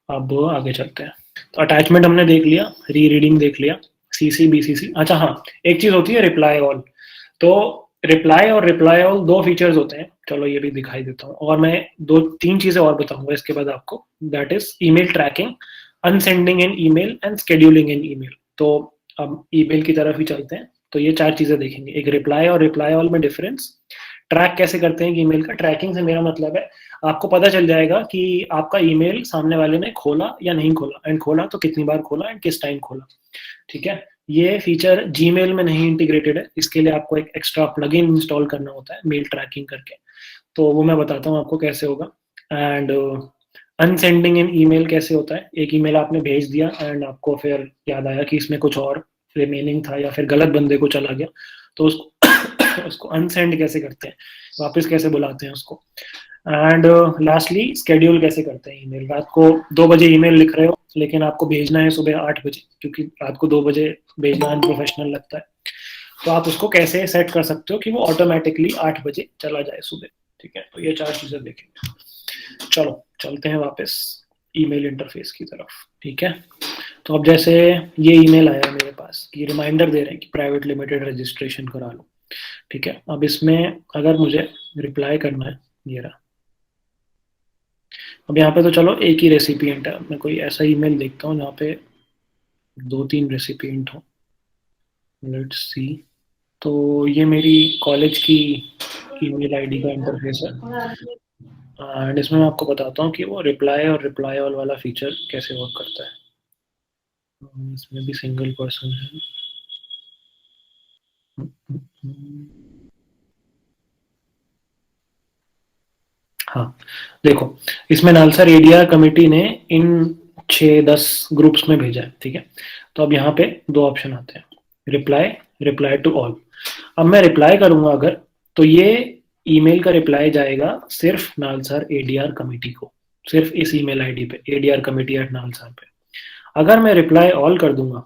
अब आगे चलते हैं। तो अटैचमेंट हमने देख लिया, री रीडिंग देख लिया, सीसी बीसीसी। अच्छा हाँ, एक चीज होती है रिप्लाई ऑल। तो रिप्लाई और रिप्लाई ऑल 2 फीचर्स होते हैं, चलो ये भी दिखाई देता हूँ, और मैं 2-3 चीजें और बताऊंगा इसके बाद आपको। That is email tracking, unsending an email and scheduling an email. तो अब ईमेल की तरफ ही चलते हैं। तो ये 4 चीजें देखेंगे, एक रिप्लाई और रिप्लाई ऑल में डिफरेंस, ट्रैक कैसे करते हैं ईमेल का। ट्रैकिंग से मेरा मतलब है आपको पता चल जाएगा कि आपका ईमेल सामने वाले ने खोला या नहीं खोला, एंड खोला तो कितनी बार खोला एंड किस टाइम खोला, ठीक है। ये फीचर जीमेल में नहीं इंटीग्रेटेड है, इसके लिए आपको एक एक्स्ट्रा प्लगइन इंस्टॉल करना होता है मेल ट्रैकिंग करके, तो वो मैं बताता हूँ आपको कैसे होगा। एंड अनसेंडिंग इन ईमेल कैसे होता है, एक ईमेल आपने भेज दिया एंड आपको फिर याद आया कि इसमें कुछ और रिमेनिंग था या फिर गलत बंदे को चला गया, तो उसको उसको अनसेंड कैसे करते हैं, वापस कैसे बुलाते हैं उसको। एंड लास्टली स्केड्यूल कैसे करते हैं ईमेल। रात को 2 बजे ईमेल लिख रहे हो लेकिन आपको भेजना है सुबह 8 बजे, क्योंकि रात को 2 बजे भेजना अनप्रोफेशनल लगता है, तो आप उसको कैसे सेट कर सकते हो कि वो ऑटोमेटिकली 8 बजे चला जाए सुबह। ठीक है, तो ये 4 चीजें देखेंगे। चलो चलते हैं वापस ईमेल इंटरफेस की तरफ। ठीक है, तो अब जैसे ये ईमेल आया मेरे पास कि रिमाइंडर दे रहे हैं कि प्राइवेट लिमिटेड रजिस्ट्रेशन करा लो। ठीक है, अब इसमें अगर मुझे रिप्लाई करना है, ये रहा। अब यहाँ पे तो चलो एक ही रेसिपिएंट है, मैं कोई ऐसा ईमेल देखता हूँ जहाँ पे 2-3 रेसिपिएंट हो। लेट्स सी, तो ये मेरी कॉलेज की ईमेल आईडी का इंटरफेस है, एंड इसमें मैं आपको बताता हूँ कि वो रिप्लाई और रिप्लाई ऑल वाला फीचर कैसे वर्क करता है। इसमें भी सिंगल पर्सन है। हाँ देखो, इसमें नालसा एडीआर कमेटी ने इन 6-10 ग्रुप्स में भेजा है। ठीक है, तो अब यहाँ पे 2 ऑप्शन आते हैं, रिप्लाई, रिप्लाई टू ऑल। अब मैं रिप्लाई करूंगा अगर, तो ये ईमेल का रिप्लाई जाएगा सिर्फ नालसर एडीआर कमेटी को, सिर्फ इस ईमेल आईडी पे adr@nalsar पे। अगर मैं रिप्लाई ऑल कर दूंगा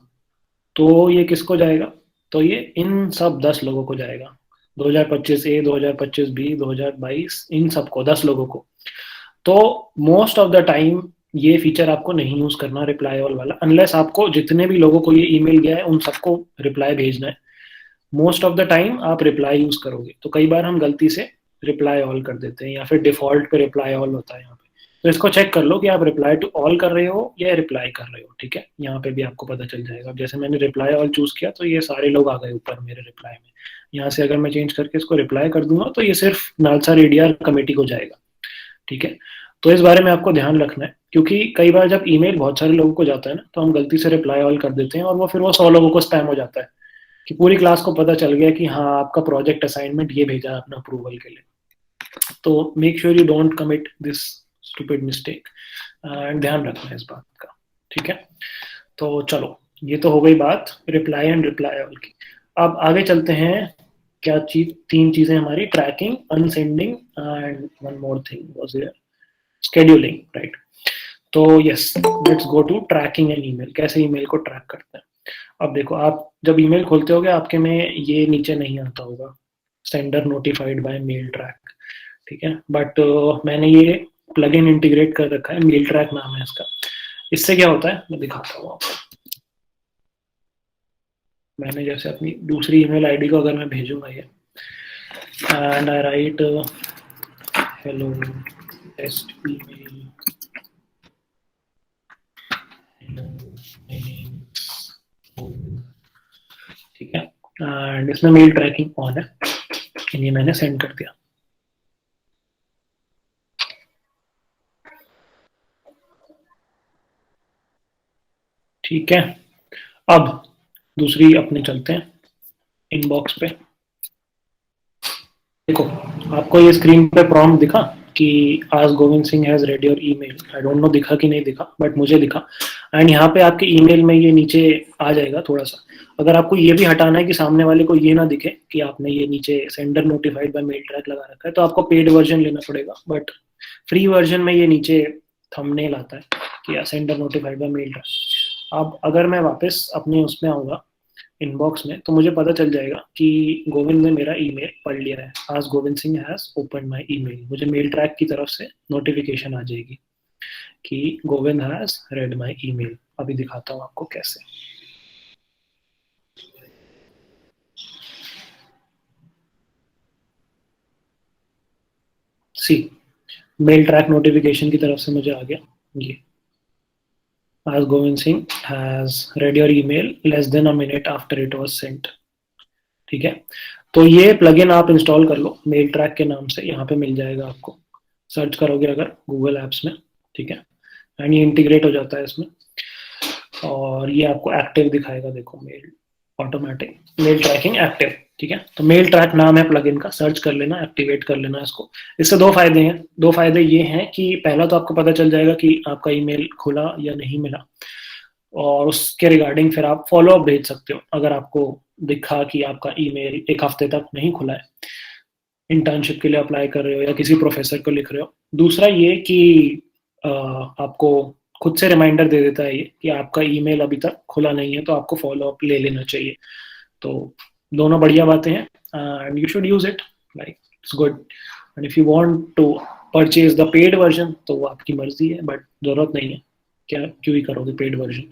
तो ये किसको जाएगा, तो ये इन सब 10 लोगों को जाएगा, 2025 ए, 2025 बी, 2022, इन सबको 10 लोगों को। तो मोस्ट ऑफ द टाइम ये फीचर आपको नहीं यूज करना रिप्लाई ऑल वाला, अनलेस आपको जितने भी लोगों को ये ईमेल गया है उन सबको रिप्लाई भेजना है। मोस्ट ऑफ द टाइम आप रिप्लाई यूज करोगे, तो कई बार हम गलती से रिप्लाई ऑल कर देते हैं या फिर डिफॉल्ट पे रिप्लाई ऑल होता है यहाँ पे। तो इसको चेक कर लो कि आप रिप्लाई टू ऑल कर रहे हो या रिप्लाई कर रहे हो। ठीक है, यहाँ पे भी आपको पता चल जाएगा। अब जैसे मैंने रिप्लाई ऑल चूज किया तो ये सारे लोग आ गए ऊपर मेरे रिप्लाई में। यहाँ से अगर मैं चेंज करके इसको रिप्लाई कर दूंगा तो ये सिर्फ नालसा एडीआर कमेटी को जाएगा। ठीक है, तो इस बारे में आपको ध्यान रखना है, क्योंकि कई बार जब ईमेल बहुत सारे लोगों को जाता है ना, तो हम गलती से रिप्लाई ऑल कर देते हैं और वो फिर वो 100 लोगों को स्पैम हो जाता है कि पूरी क्लास को पता चल गया कि हाँ आपका प्रोजेक्ट असाइनमेंट ये भेजा है अपना अप्रूवल के लिए। तो make sure you don't commit this stupid mistake, and ध्यान रखना है इस बात का। ठीक है, तो चलो ये तो हो गई बात रिप्लाई एंड रिप्लाई ऑल की। अब आगे चलते हैं, क्या चीज, 3 चीजें हमारी, tracking, unsending and one more thing was there, scheduling, right. तो yes, let's go to tracking and email, कैसे ईमेल को ट्रैक करते हैं। अब देखो, आप जब ईमेल खोलते होगे आपके में ये नीचे नहीं आता होगा, sender notified by mail track. ठीक है, बट मैंने ये प्लगइन इंटीग्रेट कर रखा है, मेल ट्रैक नाम है इसका। इससे क्या होता है मैं दिखाता हूँ आपको। मैंने जैसे अपनी दूसरी ईमेल आईडी को अगर मैं भेजूंगा ये, and I write hello test email, ठीक है, एंड इसमें मेल ट्रैकिंग ऑन है, ये मैंने सेंड कर दिया। ठीक है, अब दूसरी अपने चलते हैं इनबॉक्स पे। देखो, आपको ये स्क्रीन पे प्रॉम्प्ट दिखा कि आज Govind Singh has read your email. I don't know दिखा कि नहीं दिखा, बट मुझे दिखा। एंड यहाँ पे आपके ईमेल में ये नीचे आ जाएगा थोड़ा सा। अगर आपको ये भी हटाना है कि सामने वाले को ये ना दिखे कि आपने ये नीचे sender notified by mail track लगा रखा है, तो आपको पेड वर्जन लेना पड़ेगा। बट फ्री वर्जन में ये नीचे थंबनेल आता है कि sender notified by mail track. अब अगर मैं वापस अपने उसमें आऊँगा इनबॉक्स में, तो मुझे पता चल जाएगा कि गोविंद ने मेरा ईमेल पढ़ लिया है। आज Govind Singh has open my email, मुझे मेल ट्रैक की तरफ से नोटिफिकेशन आ जाएगी कि Govind has red my email. अभी दिखाता हूँ आपको कैसे। सी, मेल ट्रैक नोटिफिकेशन की तरफ से मुझे आ गया ये, आज Govind Singh has read your email less than a minute after it was sent. ठीक है, तो ये प्लगइन आप इंस्टॉल कर लो मेल ट्रैक के नाम से, यहाँ पे मिल जाएगा आपको, सर्च करोगे अगर गूगल एप्स में। ठीक है, एंड ये इंटीग्रेट हो जाता है इसमें, और ये आपको एक्टिव दिखाएगा। देखो, mail automatic mail tracking active. ठीक है, तो मेल ट्रैक नाम है प्लगइन का, सर्च कर लेना, एक्टिवेट कर लेना इसको। इससे 2 फायदे हैं। 2 फायदे ये हैं कि पहला तो आपको पता चल जाएगा कि आपका ईमेल खुला या नहीं मिला, और उसके रिगार्डिंग फिर आप फॉलो अप भेज सकते हो अगर आपको दिखा कि आपका ईमेल एक हफ्ते तक नहीं खुला है, इंटर्नशिप के लिए अप्लाई कर रहे हो या किसी प्रोफेसर को लिख रहे हो। दूसरा ये कि आपको खुद से रिमाइंडर दे देता है ये कि आपका ईमेल अभी तक खुला नहीं है, तो आपको फॉलो अप ले लेना चाहिए। तो दोनों बढ़िया बातें हैं and you should use it, like it's good. And if you want to purchase the paid version तो वो आपकी मर्जी है, बट जरूरत नहीं है, क्या क्यों ही करोगे पेड वर्जन।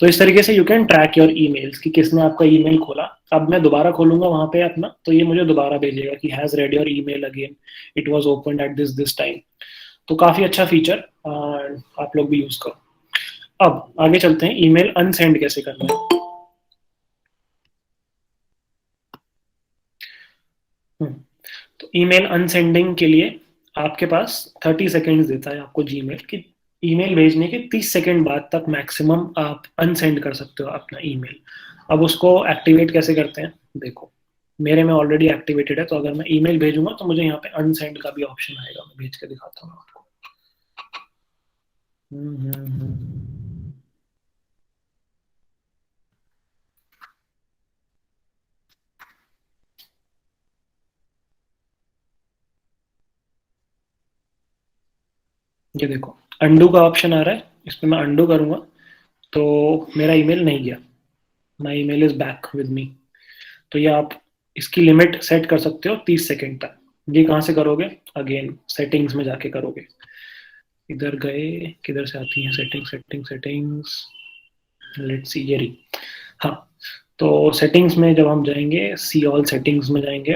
तो इस तरीके से you can track your emails कि किसने आपका ईमेल खोला। अब मैं दोबारा खोलूंगा वहां पे अपना, तो ये मुझे दोबारा भेजेगा कि has read your email again, it was opened at this time. तो काफी अच्छा फीचर, आप लोग भी यूज करो। अब आगे चलते हैं, ईमेल अनसेंड कैसे करना है। तो ईमेल अनसेंडिंग के लिए आपके पास 30 सेकेंड्स देता है आपको जीमेल कि ईमेल भेजने के 30 सेकेंड बाद तक मैक्सिमम आप अनसेंड कर सकते हो अपना ईमेल। अब उसको एक्टिवेट कैसे करते हैं, देखो मेरे में ऑलरेडी एक्टिवेटेड है, तो अगर मैं ईमेल भेजूंगा तो मुझे यहाँ पे अनसेंड का भी ऑप्शन आएगा। मैं भेज के दिखाता हूँ आपको। ये देखो अंडू का ऑप्शन आ रहा है, इस पर मैं अंडू करूंगा तो मेरा ईमेल नहीं गया, my email is back with me. तो ये आप इसकी लिमिट सेट कर सकते हो 30 सेकेंड तक। ये कहाँ से करोगे, अगेन सेटिंग्स में जाके करोगे। इधर गए, किधर से आती है सेटिंग्स, लेट्स सी, ये रही। हाँ, तो सेटिंग्स में जब हम जाएंगे, सी ऑल सेटिंग्स में जाएंगे,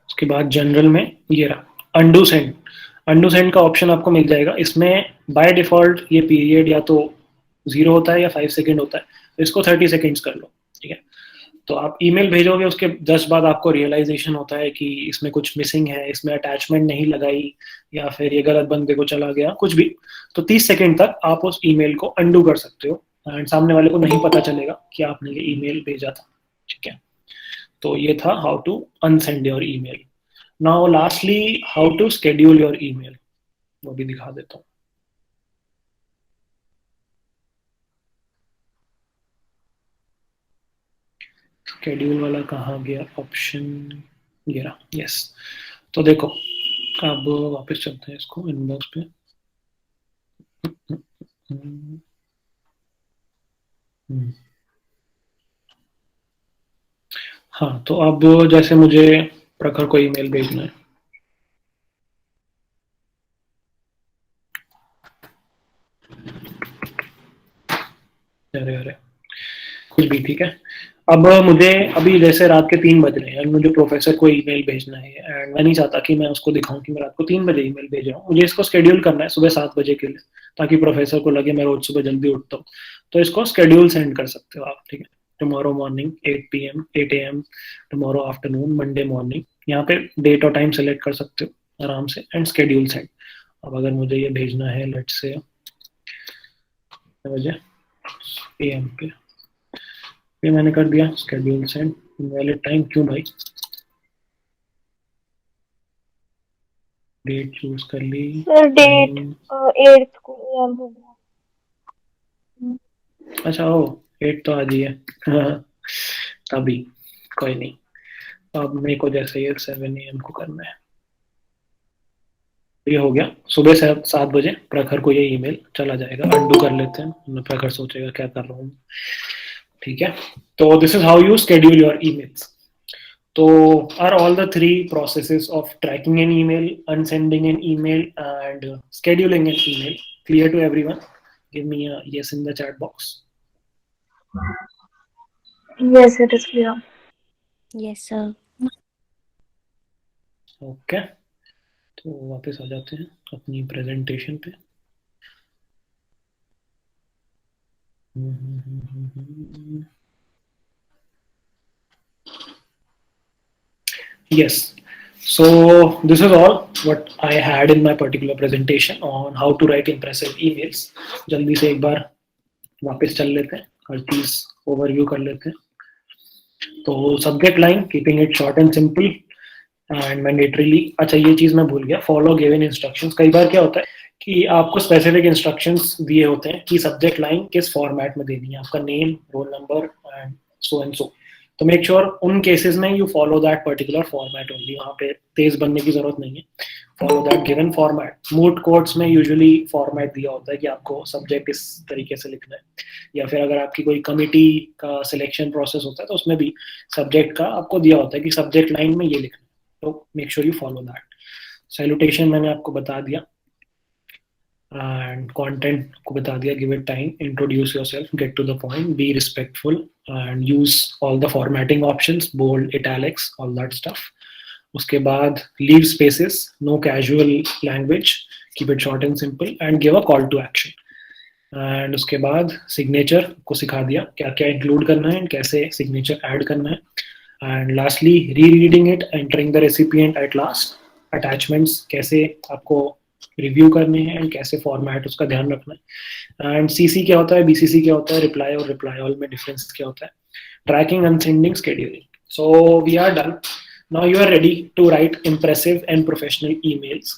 उसके बाद जनरल में ये रहा अंडू सेंड का ऑप्शन आपको मिल जाएगा। इसमें बाय डिफॉल्ट ये पीरियड या तो 0 होता है या 5 सेकेंड होता है, तो इसको 30 सेकेंड्स कर लो, ठीक है। तो आप ईमेल भेजोगे, उसके जस्ट बाद आपको रियलाइजेशन होता है कि इसमें कुछ मिसिंग है, इसमें अटैचमेंट नहीं लगाई, या फिर ये गलत बंदे को चला गया, कुछ भी, तो 30 सेकेंड तक आप उस ईमेल को अंडू कर सकते हो एंड सामने वाले को नहीं पता चलेगा कि आपने ये ईमेल भेजा था, ठीक है। तो ये था how to unsend your email. Now lastly how to schedule your email, वो भी दिखा देता हूँ। स्केड्यूल वाला कहाँ गया ऑप्शन, ये रहा, यस। तो देखो अब वापस चलते हैं इसको इनबॉक्स पे। हाँ, तो अब जैसे मुझे प्रखर को ईमेल भेजना है, अरे कुछ भी, ठीक है। अब मुझे अभी जैसे रात के 3 बज रहे हैं, मुझे प्रोफेसर को ईमेल भेजना है एंड मैं नहीं चाहता कि मैं उसको दिखाऊं कि मैं रात को 3 बजे ईमेल भेज रहा हूँ। मुझे इसको शेड्यूल करना है सुबह 7 बजे के लिए, ताकि प्रोफेसर को लगे मैं रोज सुबह जल्दी उठता हूँ। तो इसको शेड्यूल सेंड कर सकते हो आप, ठीक है। Tomorrow morning 8 AM, tomorrow afternoon, Monday morning, यहाँ पे डेट और टाइम सेलेक्ट कर सकते हो आराम से एंड शेड्यूल सेंड। अब अगर मुझे ये भेजना है लेट्स से बजे AM पे, ये मैंने कर दिया शेड्यूल सेंड। वैलिड टाइम क्यों भाई, डेट चूज कर ली, डेट 8th को AM हो गया। अच्छा हो 8 तो आज ही है तभी कोई नहीं। अब मेरे को जैसे ये 7 AM को करना है, ये हो गया सुबह 7 बजे प्रखर को ये ईमेल चला जाएगा। अंडू कर लेते हैं, प्रखर सोचेगा क्या कर रहा हूँ, ठीक है। तो this is how you schedule your emails. तो are all the 3 processes of tracking an email, unsending an email and scheduling an email clear to everyone? Give me a yes in the chat box. Yes, it is clear. Yes, sir. Okay, तो वापस आ जाते हैं अपनी presentation पे। Yes, so this is all what I had in my particular presentation on how to write impressive emails. जल्दी से एक बार वापस चल लेते हैं, हर चीज ओवरव्यू कर लेते हैं। तो subject line keeping it short and simple and mandatorily, अच्छा ये चीज मैं भूल गया, फॉलो गिवन इंस्ट्रक्शंस। कई बार क्या होता है कि आपको स्पेसिफिक इंस्ट्रक्शंस दिए होते हैं कि सब्जेक्ट लाइन किस फॉर्मेट में देनी है, आपका name, roll number and so and so. तो मेक श्योर उन केसेस में you follow that particular format only, वहाँ पे तेज बनने की जरूरत नहीं है, follow that given format. Mood courts में यूजुअली फॉर्मेट दिया होता है कि आपको सब्जेक्ट इस तरीके से लिखना है, या फिर अगर आपकी कोई कमिटी का सिलेक्शन प्रोसेस होता है तो उसमें भी सब्जेक्ट का आपको दिया होता है कि सब्जेक्ट लाइन में ये लिखना है, तो make sure you follow that. Salutation मैंने आपको बता दिया, एंड कंटेंट को बता दिया, give it time, introduce yourself, get to the point, be respectful and use all the formatting options, bold, italics, all that stuff. उसके बाद leave spaces, no casual language, keep it short and simple and give a call to action. And उसके बाद signature को सिखा दिया क्या क्या include करना है, कैसे सिग्नेचर ऐड करना है। एंड लास्टली री reading it, entering the recipient at last, attachments कैसे आपको रिव्यू करने हैं एंड कैसे फॉर्मेट उसका ध्यान रखना है। एंड सीसी क्या होता है, बीसीसी क्या होता है, रिप्लाई और रिप्लाई ऑल में डिफरेंस क्या होता है, tracking and sending, scheduling. So we are done. Now you are ready to write impressive and professional emails.